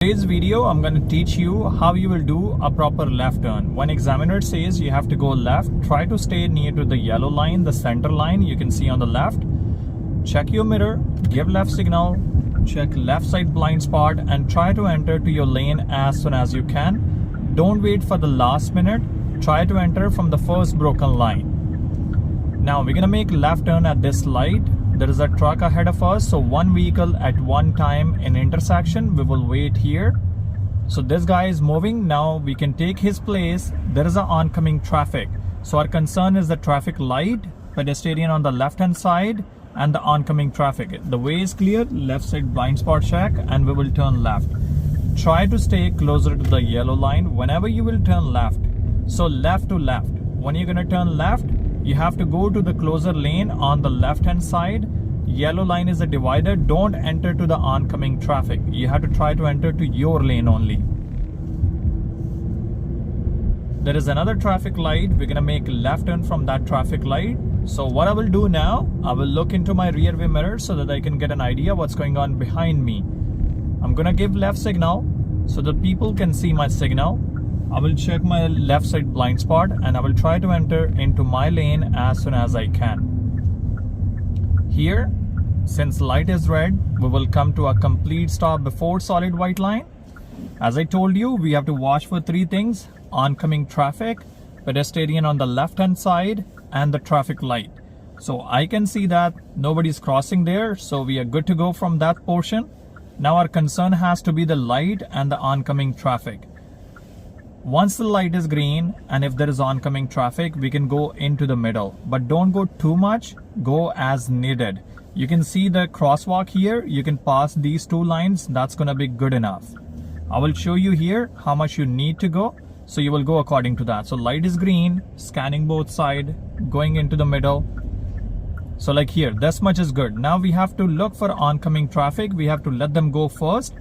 Today's video, I'm going to teach you how you will do a proper left turn. When examiner says you have to go left, try to stay near to the yellow line, the center line you can see on the left. Check your mirror, give left signal, check left side blind spot and try to enter to your lane as soon as you can. Don't wait for the last minute. Try to enter from the first broken line. Now we're going to make left turn at this light. There is a truck ahead of us, so one vehicle at one time in intersection. We will wait here. So this guy is moving. Now we can take his place. There is an oncoming traffic. So our concern is the traffic light, pedestrian on the left hand side and the oncoming traffic. The way is clear, left side blind spot check and we will turn left. Try to stay closer to the yellow line whenever you will turn left. So left to left. When you're going to turn left, you have to go to the closer lane on the left hand side. Yellow line is a divider. Don't enter to the oncoming traffic. You have to try to enter to your lane only. There is another traffic light. We're going to make left turn from that traffic light. So what I will do now, I will look into my rear view mirror so that I can get an idea what's going on behind me. I'm going to give left signal so that people can see my signal. I will check my left side blind spot and I will try to enter into my lane as soon as I can. Here, since light is red, we will come to a complete stop before solid white line. As I told you, we have to watch for three things: oncoming traffic, pedestrian on the left hand side, and the traffic light. So I can see that nobody's crossing there, so we are good to go from that portion. Now our concern has to be the light and the oncoming traffic. Once the light is green and if there is oncoming traffic, we can go into the middle, but don't go too much, go as needed. You can see the crosswalk here. You can pass these two lines. That's going to be good enough. I will show you here how much you need to go. So you will go according to that. So light is green, scanning both sides, going into the middle. So like here, this much is good. Now we have to look for oncoming traffic. We have to let them go first.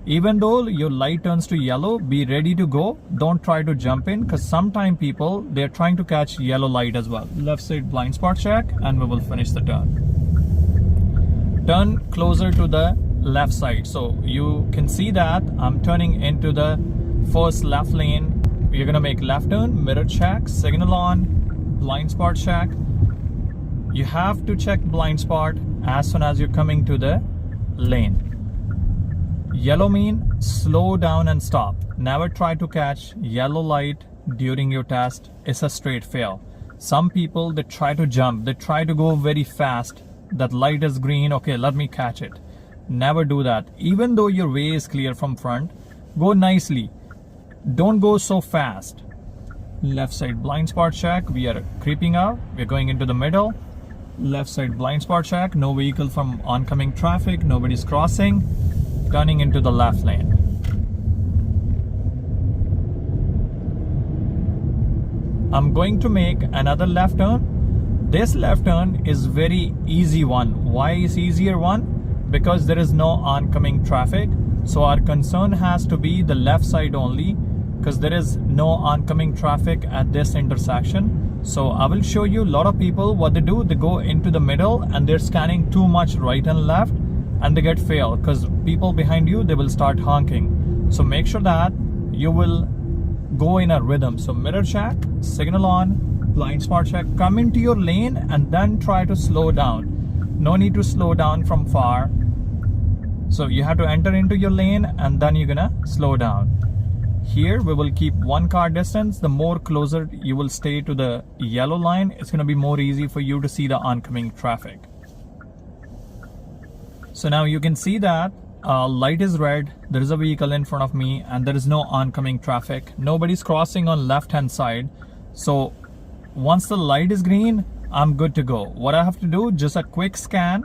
Even though your light turns to yellow, be ready to go. Don't try to jump in because sometimes people, they're trying to catch yellow light as well. Left side blind spot check and we will finish the turn. Turn closer to the left side. So you can see that I'm turning into the first left lane. You're going to make left turn, mirror check, signal on, blind spot check. You have to check blind spot as soon as you're coming to the lane. Yellow mean slow down and stop. Never try to catch yellow light during your test. It's a straight fail. Some people, they try to jump. They try to go very fast. That light is green. Okay, let me catch it. Never do that. Even though your way is clear from front, go nicely. Don't go so fast. Left side blind spot check. We are creeping up. We're going into the middle. Left side blind spot check. No vehicle from oncoming traffic. Nobody's crossing. Turning into the left lane. I'm going to make another left turn. This left turn is very easy one. Why is easier one? Because there is no oncoming traffic. So our concern has to be the left side only because there is no oncoming traffic at this intersection. So I will show you a lot of people what they do. They go into the middle and they're scanning too much right and left. And they get failed because people behind you, they will start honking. So make sure that you will go in a rhythm. So mirror check, signal on, blind spot check, come into your lane and then try to slow down. No need to slow down from far. So you have to enter into your lane and then you're gonna slow down. Here we will keep 1 car distance. The more closer you will stay to the yellow line, it's gonna be more easy for you to see the oncoming traffic. So now you can see that light is red, there is a vehicle in front of me and there is no oncoming traffic. Nobody's crossing on left hand side. So once the light is green, I'm good to go. What I have to do, just a quick scan,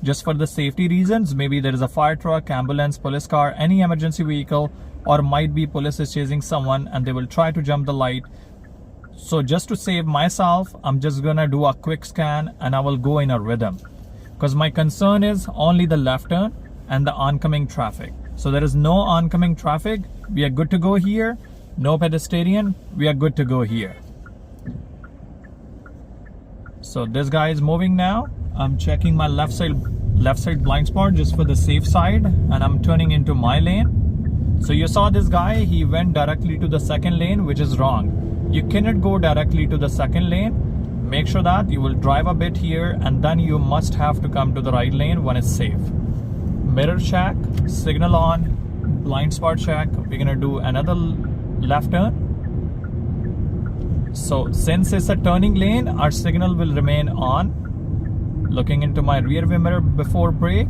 just for the safety reasons. Maybe there is a fire truck, ambulance, police car, any emergency vehicle, or might be police is chasing someone and they will try to jump the light. So just to save myself, I'm just gonna do a quick scan and I will go in a rhythm. Because my concern is only the left turn and the oncoming traffic. So there is no oncoming traffic. We are good to go here. No pedestrian. We are good to go here. So this guy is moving now. I'm checking my left side blind spot just for the safe side and I'm turning into my lane. So you saw this guy, he went directly to the second lane, which is wrong. You cannot go directly to the second lane. Make sure that you will drive a bit here and then you must have to come to the right lane when it's safe. Mirror check, signal on, blind spot check. We're gonna do another left turn. So since it's a turning lane, our signal will remain on. Looking into my rear view mirror before brake.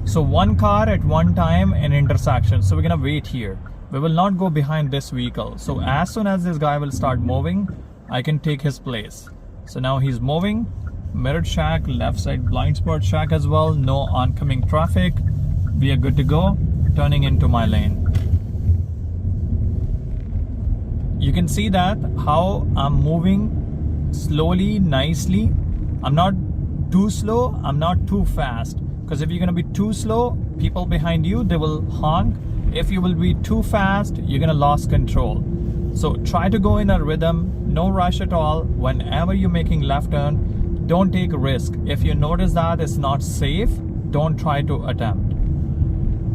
So one car at one time in intersection. So we're gonna wait here. We will not go behind this vehicle. So as soon as this guy will start moving, I can take his place. So now he's moving. Mirror check, left side blind spot check as well. No oncoming traffic. We are good to go. Turning into my lane. You can see that how I'm moving slowly, nicely. I'm not too slow, I'm not too fast. Because if you're gonna be too slow, people behind you, they will honk. If you will be too fast, you're gonna lose control. So try to go in a rhythm, no rush at all. Whenever you're making left turn, don't take risk. If you notice that it's not safe, don't try to attempt.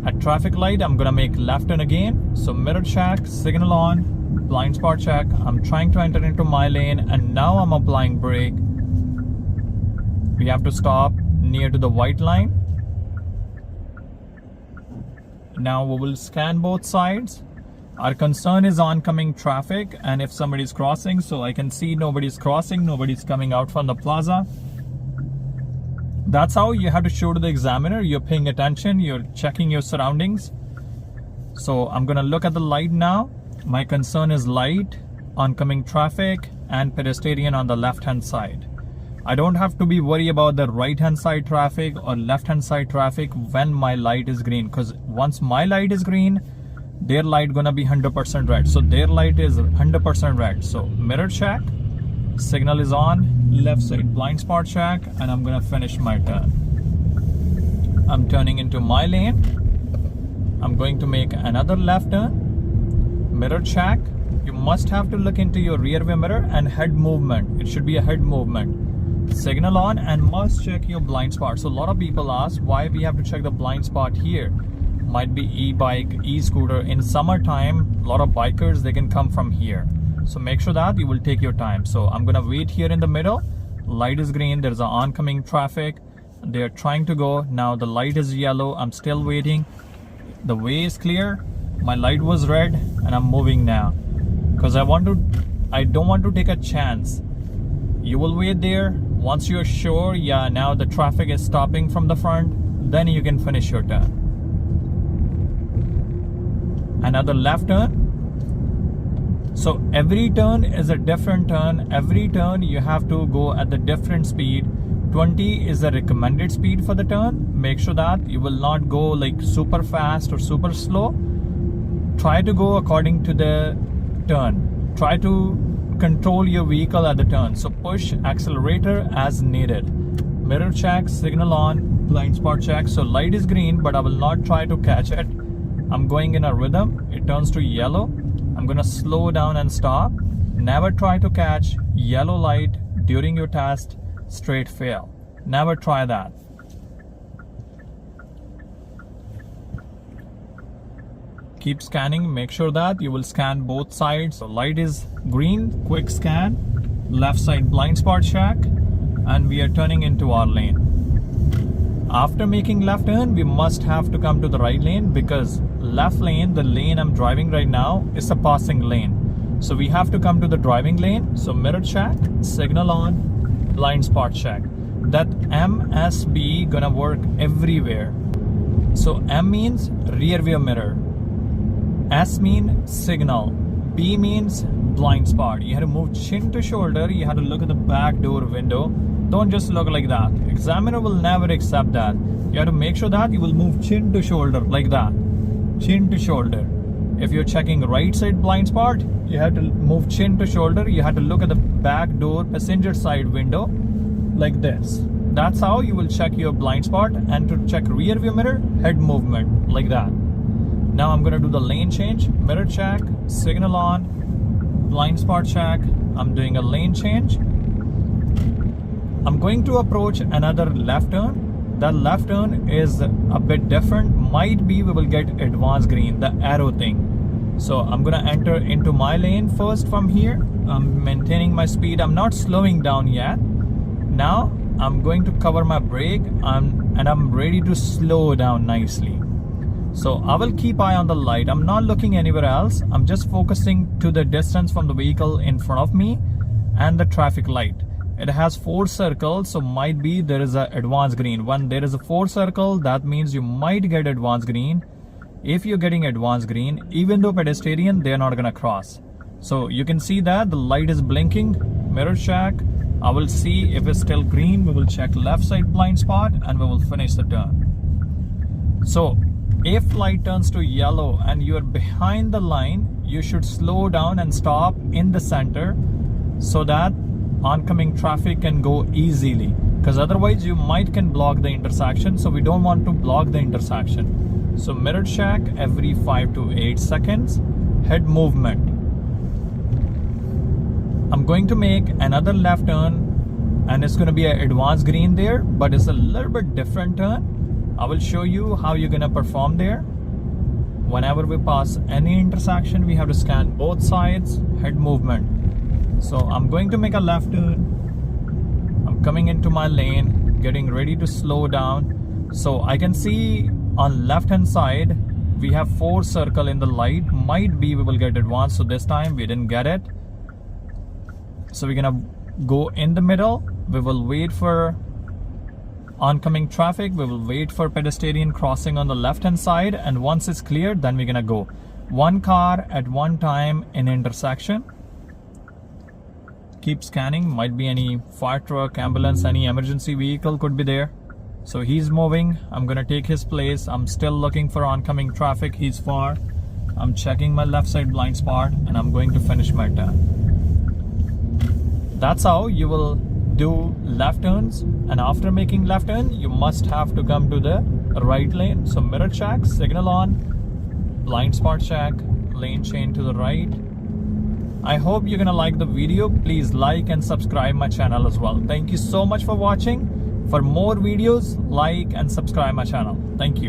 At traffic light, I'm gonna make left turn again. So mirror check, signal on, blind spot check. I'm trying to enter into my lane and now I'm applying brake. We have to stop near to the white line. Now we will scan both sides. Our concern is oncoming traffic and if somebody's crossing, so I can see nobody's crossing, nobody's coming out from the plaza. That's how you have to show to the examiner you're paying attention, you're checking your surroundings. So I'm gonna look at the light now. My concern is light, oncoming traffic, and pedestrian on the left-hand side. I don't have to be worried about the right-hand side traffic or left-hand side traffic when my light is green. Because once my light is green, their light gonna be 100% red. So their light is 100% red. So mirror check, signal is on, left side blind spot check, and I'm gonna finish my turn. I'm turning into my lane. I'm going to make another left turn. Mirror check. You must have to look into your rear view mirror and head movement. It should be a head movement. Signal on and must check your blind spot. So a lot of people ask why we have to check the blind spot here. Might be e-bike, e-scooter. In summertime, a lot of bikers, they can come from here. So make sure that you will take your time. So I'm gonna wait here in the middle. Light is green, there's an oncoming traffic. They're trying to go. Now the light is yellow, I'm still waiting. The way is clear. My light was red and I'm moving now. Because I don't want to take a chance. You will wait there. Once you're sure, yeah, now the traffic is stopping from the front, then you can finish your turn. Another left turn. So every turn is a different turn. Every turn you have to go at the different speed. 20 is the recommended speed for the turn. Make sure that you will not go like super fast or super slow. Try to go according to the turn. Try to control your vehicle at the turn. So push accelerator as needed. Mirror check, signal on, blind spot check. So light is green, but I will not try to catch it. I'm going in a rhythm. It turns to yellow. I'm gonna slow down and stop. Never try to catch yellow light during your test. Straight fail. Never try that. Keep scanning. Make sure that you will scan both sides. So light is green, quick scan. Left side blind spot check. And we are turning into our lane. After making left turn, we must have to come to the right lane because left lane, the lane I'm driving right now, is a passing lane. So we have to come to the driving lane. So mirror check, signal on, blind spot check. That MSB gonna work everywhere. So M means rear view mirror. S means signal. B means blind spot. You have to move chin to shoulder. You have to look at the back door window. Don't just look like that. Examiner will never accept that. You have to make sure that you will move chin to shoulder like that. Chin to shoulder. If you're checking right side blind spot, you have to move chin to shoulder. You have to look at the back door passenger side window like this. That's how you will check your blind spot. And to check rear view mirror, head movement like that. Now I'm gonna do the lane change. Mirror check, signal on, blind spot check. I'm doing a lane change. I'm going to approach another left turn. that left turn is a bit different. Might be we will get advanced green, the arrow thing. So I'm gonna enter into my lane first from here. I'm maintaining my speed. I'm not slowing down yet. Now I'm going to cover my brake and I'm ready to slow down nicely. So I will keep eye on the light. I'm not looking anywhere else. I'm just focusing to the distance from the vehicle in front of me and the traffic light. It has 4 circles, so might be there is a advanced green. When there is a 4 circle, that means you might get advanced green. If you're getting advanced green, even though pedestrian, they're not gonna cross. So you can see that the light is blinking. Mirror check. I will see if it's still green. We will check left side blind spot and we will finish the turn. So if light turns to yellow and you are behind the line, you should slow down and stop in the center so that oncoming traffic can go easily, because otherwise you can block the intersection. So we don't want to block the intersection. So mirror check every 5 to 8 seconds. Head movement. I'm going to make another left turn and it's going to be an advanced green there, but it's a little bit different turn. I will show you how you're gonna perform there. Whenever we pass any intersection, we have to scan both sides. Head movement. So I'm going to make a left turn. I'm coming into my lane, getting ready to slow down. So I can see on left hand side, we have 4 circle in the light. Might be we will get advanced. So this time we didn't get it. So we're gonna go in the middle. We will wait for oncoming traffic. We will wait for pedestrian crossing on the left hand side, and once it's cleared, then we're gonna go 1 car at one time in intersection. Keep scanning. Might be any fire truck, ambulance, any emergency vehicle could be there. So he's moving. I'm gonna take his place. I'm still looking for oncoming traffic. He's far. I'm checking my left side blind spot and I'm going to finish my turn. That's how you will do left turns, and after making left turn you must have to come to the right lane. So mirror check, signal on, blind spot check, lane change to the right. I hope you're gonna like the video. Please like and subscribe my channel as well. Thank you so much for watching. For more videos, like and subscribe my channel. Thank you.